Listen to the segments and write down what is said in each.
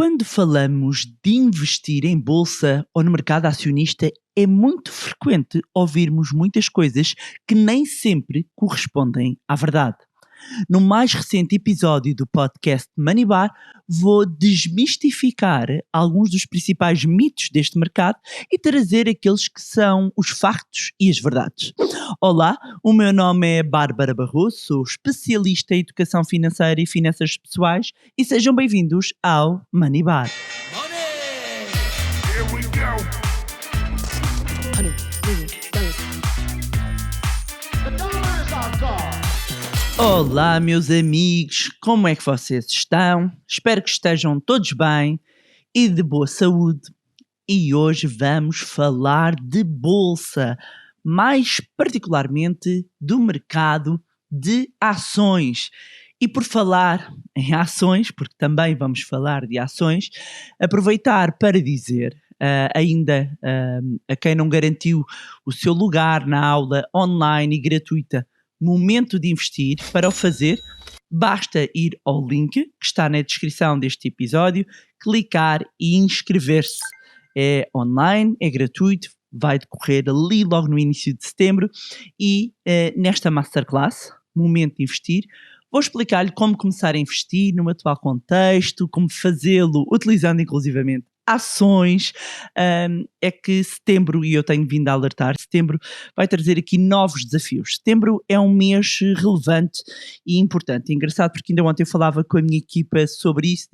Quando falamos de investir em bolsa ou no mercado acionista, é muito frequente ouvirmos muitas coisas que nem sempre correspondem à verdade. No mais recente episódio do podcast Money Bar, vou desmistificar alguns dos principais mitos deste mercado e trazer aqueles que são os factos e as verdades. Olá, o meu nome é Bárbara Barroso, sou especialista em educação financeira e finanças pessoais e sejam bem-vindos ao Money Bar. Here we go. The dollar is our god. Olá, meus amigos, como é que vocês estão? Espero que estejam todos bem e de boa saúde. E hoje vamos falar de bolsa, mais particularmente do mercado de ações. E por falar em ações, porque também vamos falar de ações, aproveitar para dizer a quem não garantiu o seu lugar na aula online e gratuita Momento de Investir, para o fazer, basta ir ao link que está na descrição deste episódio, clicar e inscrever-se. É online, é gratuito, vai decorrer ali logo no início de setembro e nesta Masterclass, Momento de Investir, vou explicar-lhe como começar a investir no atual contexto, como fazê-lo utilizando inclusivamente ações. É que setembro, e eu tenho vindo a alertar, setembro vai trazer aqui novos desafios. Setembro é um mês relevante e importante. É engraçado porque ainda ontem eu falava com a minha equipa sobre isso,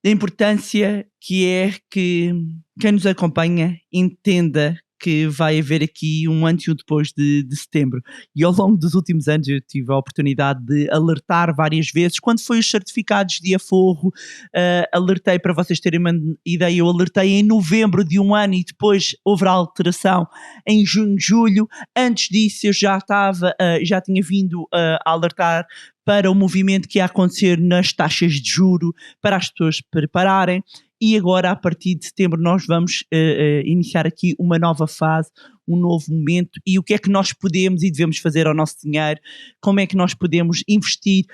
da importância que é que quem nos acompanha entenda que vai haver aqui um antes e um depois de setembro. E ao longo dos últimos anos eu tive a oportunidade de alertar várias vezes. Quando foi os certificados de aforro, alertei, para vocês terem uma ideia, eu alertei em novembro de um ano e depois houve a alteração em junho, julho. Antes disso eu já tinha vindo a alertar para o movimento que ia acontecer nas taxas de juro, para as pessoas prepararem. E agora, a partir de setembro, nós vamos iniciar aqui uma nova fase, um novo momento, e o que é que nós podemos e devemos fazer ao nosso dinheiro, como é que nós podemos investir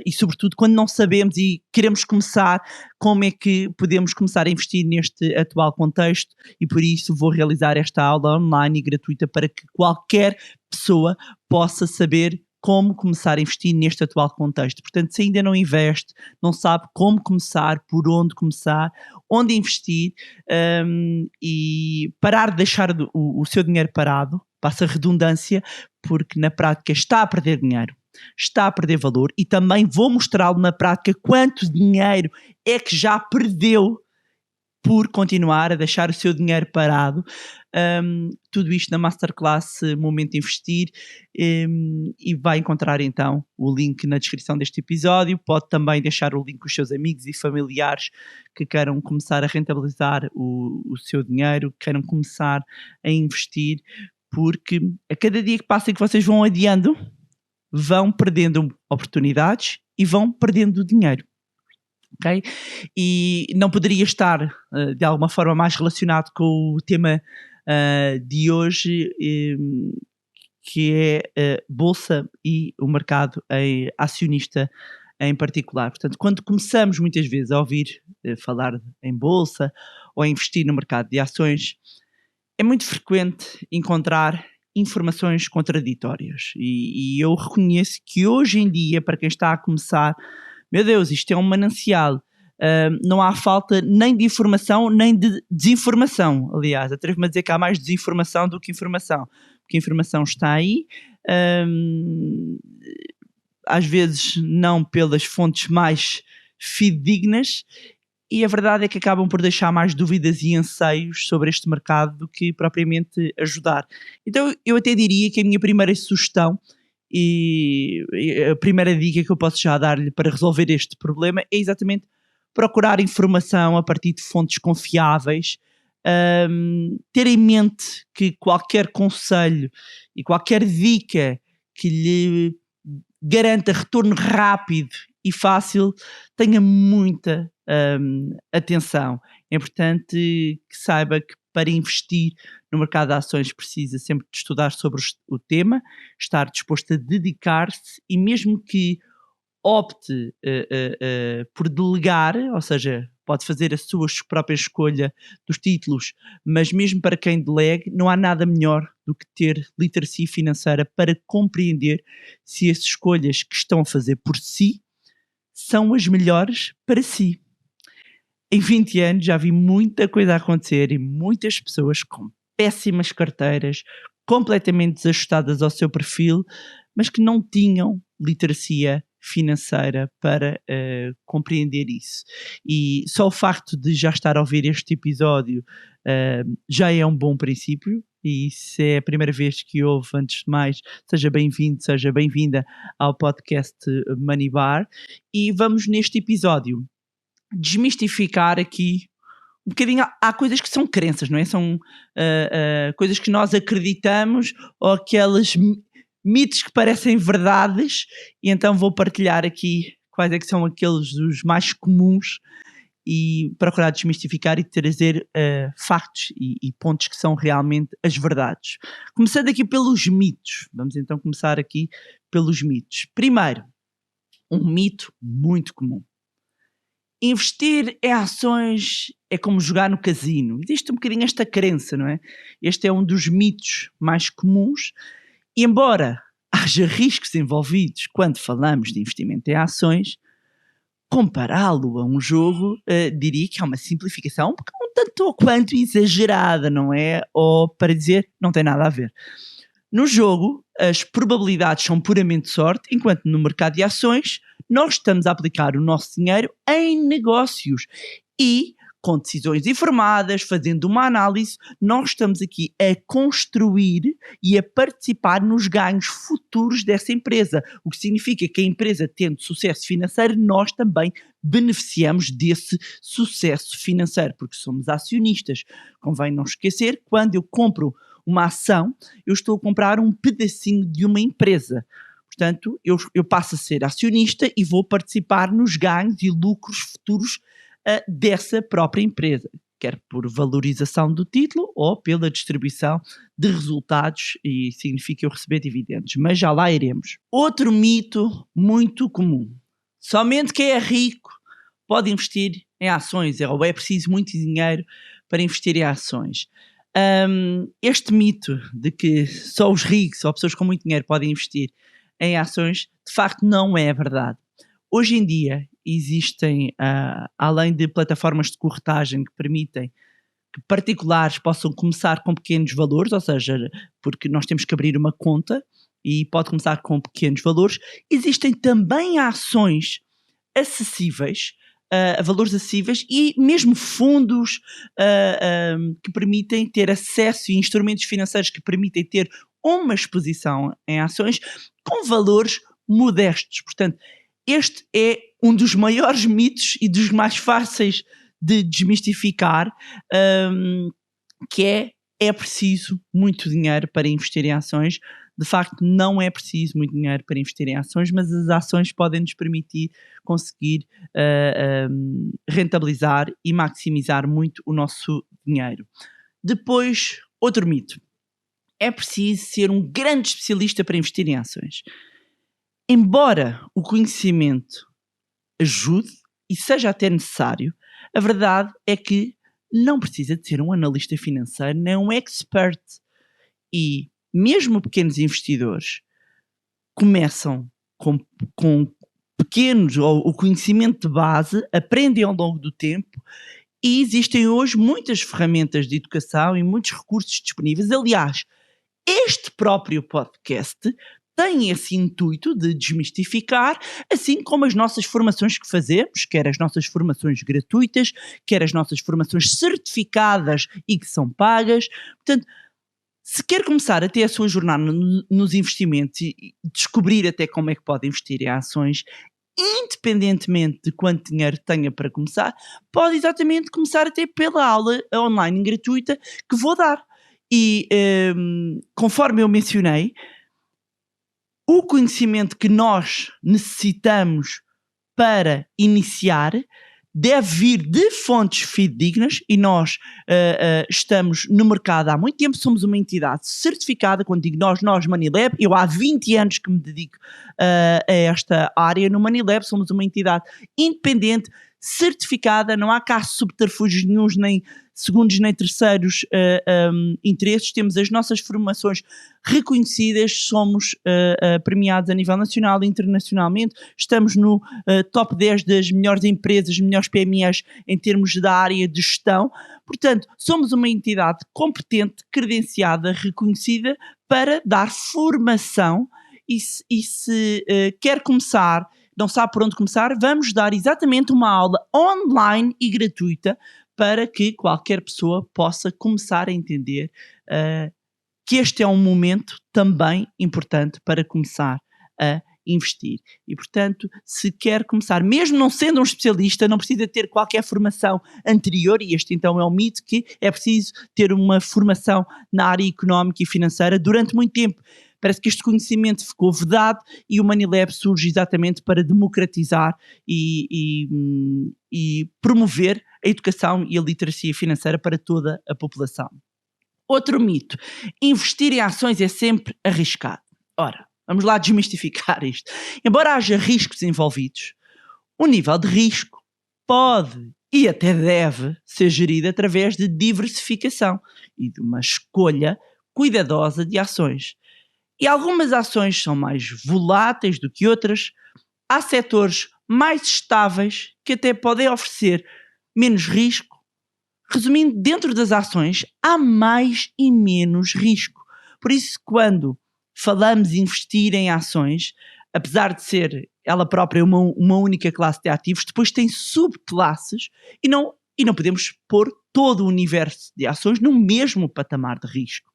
e, sobretudo, quando não sabemos e queremos começar, como é que podemos começar a investir neste atual contexto. E por isso vou realizar esta aula online e gratuita para que qualquer pessoa possa saber como começar a investir neste atual contexto. Portanto, se ainda não investe, não sabe como começar, por onde começar, onde investir, e parar de deixar o seu dinheiro parado, passa a redundância, porque na prática está a perder dinheiro, está a perder valor, e também vou mostrá-lo na prática quanto dinheiro é que já perdeu por continuar a deixar o seu dinheiro parado. Tudo isto na Masterclass Momento de Investir, e vai encontrar então o link na descrição deste episódio. Pode também deixar o link com os seus amigos e familiares que queiram começar a rentabilizar o seu dinheiro, que queiram começar a investir, porque a cada dia que passa e que vocês vão adiando, vão perdendo oportunidades e vão perdendo dinheiro. Okay? E não poderia estar de alguma forma mais relacionado com o tema de hoje, que é bolsa e o mercado acionista em particular. Portanto, quando começamos muitas vezes a ouvir falar em bolsa ou a investir no mercado de ações, é muito frequente encontrar informações contraditórias, e eu reconheço que hoje em dia, para quem está a começar, meu Deus, isto é um manancial. Não há falta nem de informação nem de desinformação. Aliás, atrevo-me a dizer que há mais desinformação do que informação, porque a informação está aí, às vezes não pelas fontes mais fidedignas, e a verdade é que acabam por deixar mais dúvidas e anseios sobre este mercado do que propriamente ajudar. Então eu até diria que a minha primeira sugestão e a primeira dica que eu posso já dar-lhe para resolver este problema é exatamente procurar informação a partir de fontes confiáveis, ter em mente que qualquer conselho e qualquer dica que lhe garanta retorno rápido e fácil, tenha muita atenção. É importante que saiba que para investir no mercado de ações precisa sempre de estudar sobre o tema, estar disposto a dedicar-se, e mesmo que opte por delegar, ou seja, pode fazer a sua própria escolha dos títulos, mas mesmo para quem delegue, não há nada melhor do que ter literacia financeira para compreender se as escolhas que estão a fazer por si são as melhores para si. Em 20 anos já vi muita coisa acontecer e muitas pessoas com péssimas carteiras, completamente desajustadas ao seu perfil, mas que não tinham literacia financeira para compreender isso. E só o facto de já estar a ouvir este episódio já é um bom princípio. E se é a primeira vez que ouve, antes de mais, seja bem-vindo, seja bem-vinda ao podcast Money Bar. E vamos neste episódio desmistificar aqui um bocadinho. Há coisas que são crenças, não é? São coisas que nós acreditamos, ou aqueles mitos que parecem verdades, e então vou partilhar aqui quais é que são aqueles dos mais comuns e procurar desmistificar e trazer factos e pontos que são realmente as verdades. Começando aqui pelos mitos. Vamos então começar aqui pelos mitos. Primeiro, um mito muito comum. Investir em ações é como jogar no casino. Existe um bocadinho esta crença, não é? Este é um dos mitos mais comuns. E embora haja riscos envolvidos quando falamos de investimento em ações, compará-lo a um jogo, diria que é uma simplificação um tanto ou quanto exagerada, não é? Ou para dizer, não tem nada a ver. No jogo, as probabilidades são puramente sorte, enquanto no mercado de ações, nós estamos a aplicar o nosso dinheiro em negócios e, com decisões informadas, fazendo uma análise, nós estamos aqui a construir e a participar nos ganhos futuros dessa empresa, o que significa que a empresa, tendo sucesso financeiro, nós também beneficiamos desse sucesso financeiro, porque somos acionistas. Convém não esquecer, quando eu compro uma ação, eu estou a comprar um pedacinho de uma empresa. Portanto, eu passo a ser acionista e vou participar nos ganhos e lucros futuros dessa própria empresa, quer por valorização do título ou pela distribuição de resultados, e significa eu receber dividendos, mas já lá iremos. Outro mito muito comum: somente quem é rico pode investir em ações, ou é preciso muito dinheiro para investir em ações. Este mito de que só os ricos ou pessoas com muito dinheiro podem investir em ações, de facto não é verdade. Hoje em dia existem, além de plataformas de corretagem que permitem que particulares possam começar com pequenos valores, ou seja, porque nós temos que abrir uma conta e pode começar com pequenos valores, existem também ações acessíveis, a valores acessíveis, e mesmo fundos que permitem ter acesso, e instrumentos financeiros que permitem ter uma exposição em ações com valores modestos. Portanto, este é um dos maiores mitos e dos mais fáceis de desmistificar, que é preciso muito dinheiro para investir em ações. De facto, não é preciso muito dinheiro para investir em ações, mas as ações podem nos permitir conseguir rentabilizar e maximizar muito o nosso dinheiro. Depois, outro mito: é preciso ser um grande especialista para investir em ações. Embora o conhecimento ajude e seja até necessário, a verdade é que não precisa de ser um analista financeiro nem um expert. E mesmo pequenos investidores começam com pequenos, ou o conhecimento de base, aprendem ao longo do tempo, e existem hoje muitas ferramentas de educação e muitos recursos disponíveis. Aliás, este próprio podcast tem esse intuito de desmistificar, assim como as nossas formações que fazemos, quer as nossas formações gratuitas, quer as nossas formações certificadas e que são pagas. Portanto, se quer começar a ter a sua jornada nos investimentos e descobrir até como é que pode investir em ações, independentemente de quanto dinheiro tenha para começar, pode exatamente começar até pela aula online gratuita que vou dar. E conforme eu mencionei, o conhecimento que nós necessitamos para iniciar deve vir de fontes fidedignas e nós estamos no mercado há muito tempo, somos uma entidade certificada. Quando digo nós Money Lab, eu há 20 anos que me dedico a esta área. No Money Lab somos uma entidade independente, certificada, não há cá subterfúgios nenhuns, nem segundos nem terceiros interesses. Temos as nossas formações reconhecidas, somos premiados a nível nacional e internacionalmente, estamos no top 10 das melhores empresas, melhores PMEs em termos da área de gestão. Portanto, somos uma entidade competente, credenciada, reconhecida para dar formação e se quer começar, não sabe por onde começar, vamos dar exatamente uma aula online e gratuita para que qualquer pessoa possa começar a entender que este é um momento também importante para começar a investir. E, portanto, se quer começar, mesmo não sendo um especialista, não precisa ter qualquer formação anterior, e este então é o mito, que é preciso ter uma formação na área económica e financeira durante muito tempo. Parece que este conhecimento ficou vedado e o Money Lab surge exatamente para democratizar e promover a educação e a literacia financeira para toda a população. Outro mito: investir em ações é sempre arriscado. Ora, vamos lá desmistificar isto. Embora haja riscos envolvidos, o nível de risco pode e até deve ser gerido através de diversificação e de uma escolha cuidadosa de ações. E algumas ações são mais voláteis do que outras. Há setores mais estáveis que até podem oferecer menos risco. Resumindo, dentro das ações há mais e menos risco. Por isso, quando falamos em investir em ações, apesar de ser ela própria uma única classe de ativos, depois tem subclasses e não podemos pôr todo o universo de ações no mesmo patamar de risco.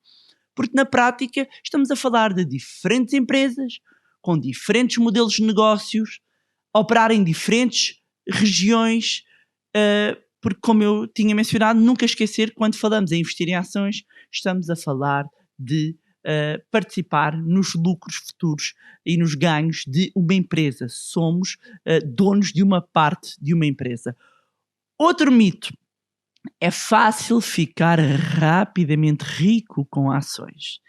Porque na prática estamos a falar de diferentes empresas, com diferentes modelos de negócios, operar em diferentes regiões, porque, como eu tinha mencionado, nunca esquecer, quando falamos em investir em ações, estamos a falar de participar nos lucros futuros e nos ganhos de uma empresa. Somos donos de uma parte de uma empresa. Outro mito: é fácil ficar rapidamente rico com ações.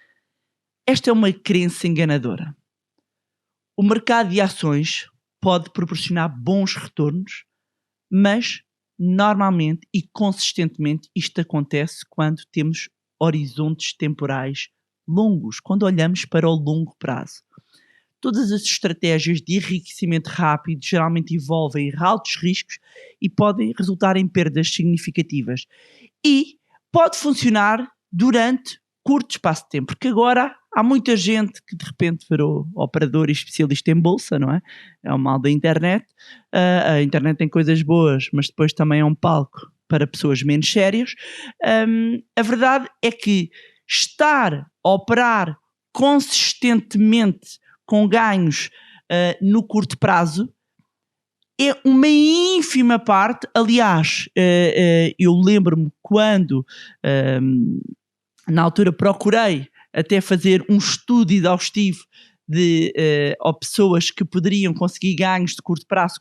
Esta é uma crença enganadora. O mercado de ações pode proporcionar bons retornos, mas normalmente e consistentemente isto acontece quando temos horizontes temporais longos, quando olhamos para o longo prazo. Todas as estratégias de enriquecimento rápido geralmente envolvem altos riscos e podem resultar em perdas significativas. E pode funcionar durante curto espaço de tempo, porque agora há muita gente que de repente virou operador e especialista em bolsa, não é? É o mal da internet. A internet tem coisas boas, mas depois também é um palco para pessoas menos sérias. A verdade é que estar a operar consistentemente com ganhos no curto prazo é uma ínfima parte. Aliás, eu lembro-me quando na altura procurei até fazer um estudo exaustivo de pessoas que poderiam conseguir ganhos de curto prazo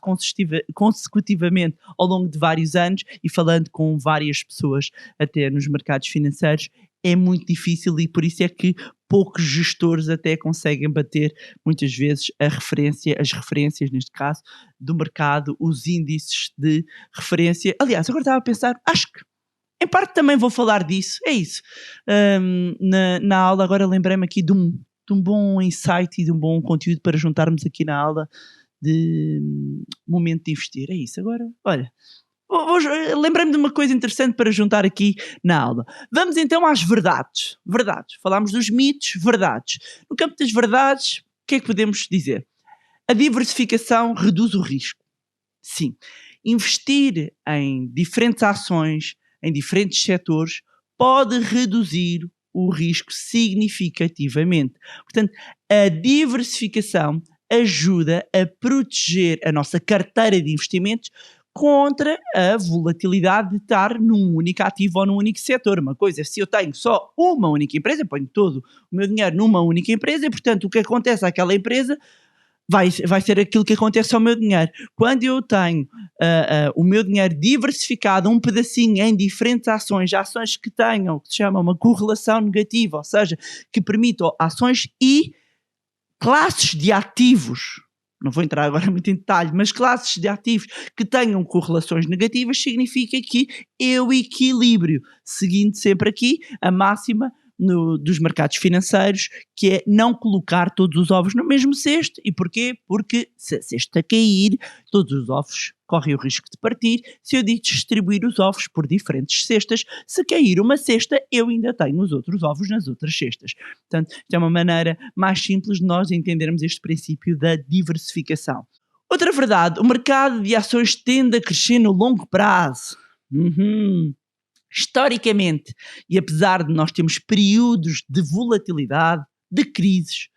consecutivamente ao longo de vários anos, e falando com várias pessoas até nos mercados financeiros, é muito difícil, e por isso é que poucos gestores até conseguem bater muitas vezes as referências neste caso do mercado, os índices de referência. Aliás, agora estava a pensar, acho que em parte também vou falar disso, é isso. Na aula agora lembrei-me aqui de um bom insight e de um bom conteúdo para juntarmos aqui na aula de momento de investir. É isso, agora, olha, lembrei-me de uma coisa interessante para juntar aqui na aula. Vamos então às verdades. Falámos dos mitos, verdades. No campo das verdades, o que é que podemos dizer? A diversificação reduz o risco. Sim, investir em diferentes ações, em diferentes setores, pode reduzir o risco significativamente. Portanto, a diversificação ajuda a proteger a nossa carteira de investimentos contra a volatilidade de estar num único ativo ou num único setor. Uma coisa é se eu tenho só uma única empresa, ponho todo o meu dinheiro numa única empresa e, portanto, o que acontece àquela empresa vai ser aquilo que acontece ao meu dinheiro. Quando eu tenho o meu dinheiro diversificado, um pedacinho em diferentes ações que tenham, que se chama uma correlação negativa, ou seja, que permitam ações e classes de ativos, não vou entrar agora muito em detalhe, mas classes de ativos que tenham correlações negativas, significa que eu equilíbrio, seguindo sempre aqui a máxima dos mercados financeiros, que é não colocar todos os ovos no mesmo cesto. E porquê? Porque se a cesta cair, todos os ovos correm o risco de partir. Se eu distribuir os ovos por diferentes cestas, se cair uma cesta, eu ainda tenho os outros ovos nas outras cestas. Portanto, isto é uma maneira mais simples de nós entendermos este princípio da diversificação. Outra verdade, o mercado de ações tende a crescer no longo prazo. Historicamente, e apesar de nós termos períodos de volatilidade, de crises,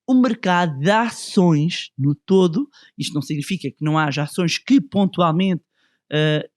o mercado de ações no todo, isto não significa que não haja ações que pontualmente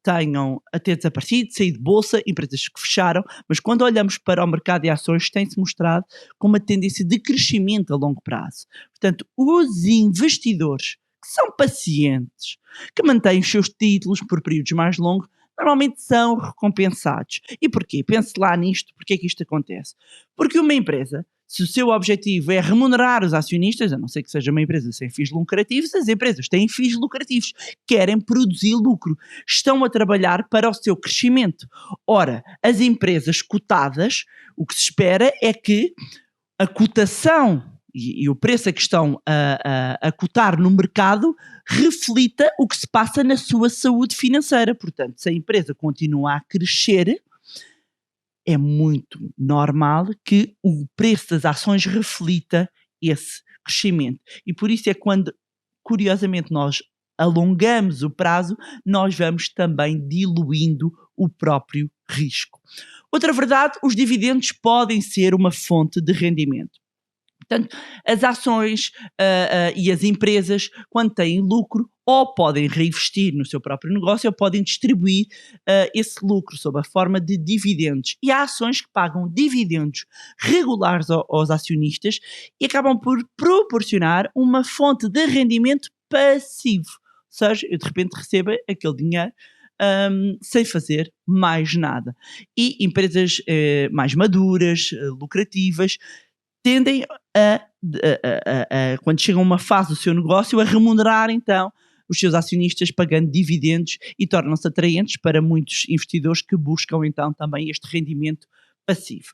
tenham até desaparecido, saído de bolsa, empresas que fecharam, mas quando olhamos para o mercado de ações tem-se mostrado com uma tendência de crescimento a longo prazo. Portanto, os investidores que são pacientes, que mantêm os seus títulos por períodos mais longos, normalmente são recompensados. E porquê? Pense lá nisto, porque é que isto acontece? Porque uma empresa, se o seu objetivo é remunerar os acionistas, a não ser que seja uma empresa sem fins lucrativos, as empresas têm fins lucrativos, querem produzir lucro, estão a trabalhar para o seu crescimento. Ora, as empresas cotadas, o que se espera é que a cotação e o preço a que estão a cotar no mercado reflita o que se passa na sua saúde financeira. Portanto, se a empresa continua a crescer, é muito normal que o preço das ações reflita esse crescimento. E por isso é quando, curiosamente, nós alongamos o prazo, nós vamos também diluindo o próprio risco. Outra verdade, os dividendos podem ser uma fonte de rendimento. Portanto, as ações e as empresas, quando têm lucro, ou podem reinvestir no seu próprio negócio, ou podem distribuir esse lucro sob a forma de dividendos. E há ações que pagam dividendos regulares aos acionistas e acabam por proporcionar uma fonte de rendimento passivo. Ou seja, eu de repente recebo aquele dinheiro sem fazer mais nada. E empresas mais maduras, lucrativas, tendem quando chegam a uma fase do seu negócio, a remunerar então os seus acionistas pagando dividendos e tornam-se atraentes para muitos investidores que buscam então também este rendimento passivo.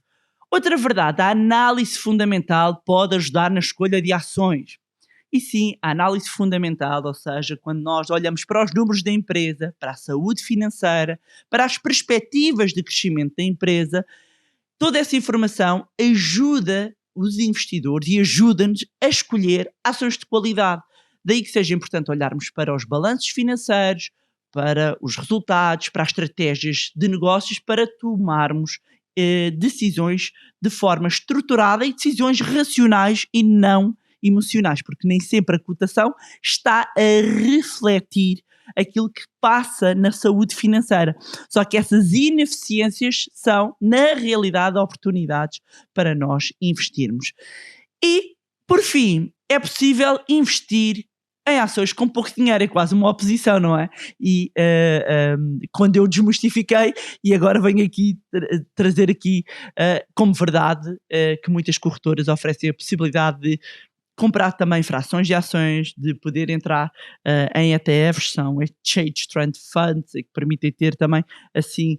Outra verdade, a análise fundamental pode ajudar na escolha de ações. E sim, a análise fundamental, ou seja, quando nós olhamos para os números da empresa, para a saúde financeira, para as perspectivas de crescimento da empresa, toda essa informação ajuda os investidores e ajuda-nos a escolher ações de qualidade. Daí que seja importante olharmos para os balanços financeiros, para os resultados, para as estratégias de negócios, para tomarmos decisões de forma estruturada e decisões racionais e não emocionais, porque nem sempre a cotação está a refletir aquilo que passa na saúde financeira. Só que essas ineficiências são, na realidade, oportunidades para nós investirmos. E, por fim, é possível investir em ações com pouco dinheiro, é quase uma oposição, não é? E quando eu desmistifiquei, e agora venho aqui trazer aqui como verdade que muitas corretoras oferecem a possibilidade de comprar também frações de ações, de poder entrar em ETFs, são Exchange Traded Funds, que permitem ter também assim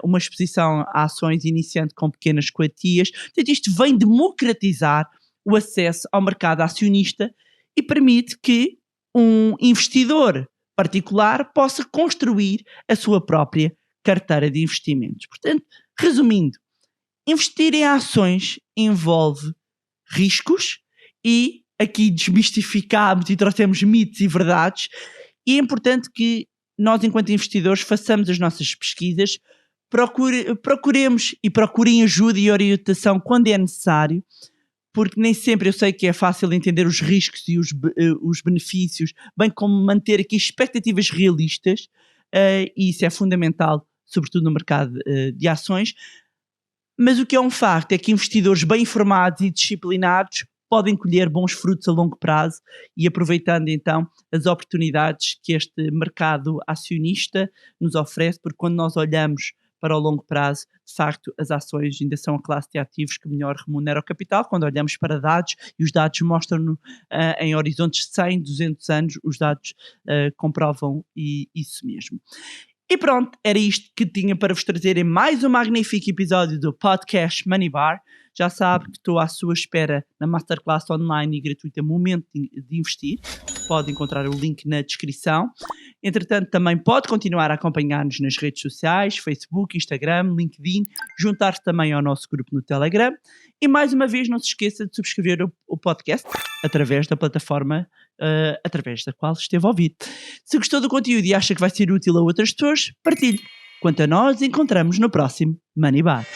uma exposição a ações iniciando com pequenas quantias. Portanto, isto vem democratizar o acesso ao mercado acionista e permite que um investidor particular possa construir a sua própria carteira de investimentos. Portanto, resumindo, investir em ações envolve riscos e aqui desmistificámos e trouxemos mitos e verdades, e é importante que nós, enquanto investidores, façamos as nossas pesquisas, procuremos e procurem ajuda e orientação quando é necessário, porque nem sempre eu sei que é fácil entender os riscos e os benefícios, bem como manter aqui expectativas realistas, e isso é fundamental, sobretudo no mercado de ações. Mas o que é um facto é que investidores bem informados e disciplinados podem colher bons frutos a longo prazo e aproveitando então as oportunidades que este mercado acionista nos oferece, porque quando nós olhamos para o longo prazo, de facto, as ações ainda são a classe de ativos que melhor remunera o capital. Quando olhamos para dados, e os dados mostram-no em horizontes de 100, 200 anos, os dados comprovam isso mesmo. E pronto, era isto que tinha para vos trazer em mais um magnífico episódio do podcast Money Bar. Já sabe que estou à sua espera na Masterclass online e gratuita Momento de Investir. Pode encontrar o link na descrição. Entretanto, também pode continuar a acompanhar-nos nas redes sociais, Facebook, Instagram, LinkedIn, juntar-se também ao nosso grupo no Telegram. E mais uma vez, não se esqueça de subscrever o podcast através da plataforma através da qual esteve a ouvir. Se gostou do conteúdo e acha que vai ser útil a outras pessoas, partilhe. Quanto a nós, encontramos no próximo Money Bar.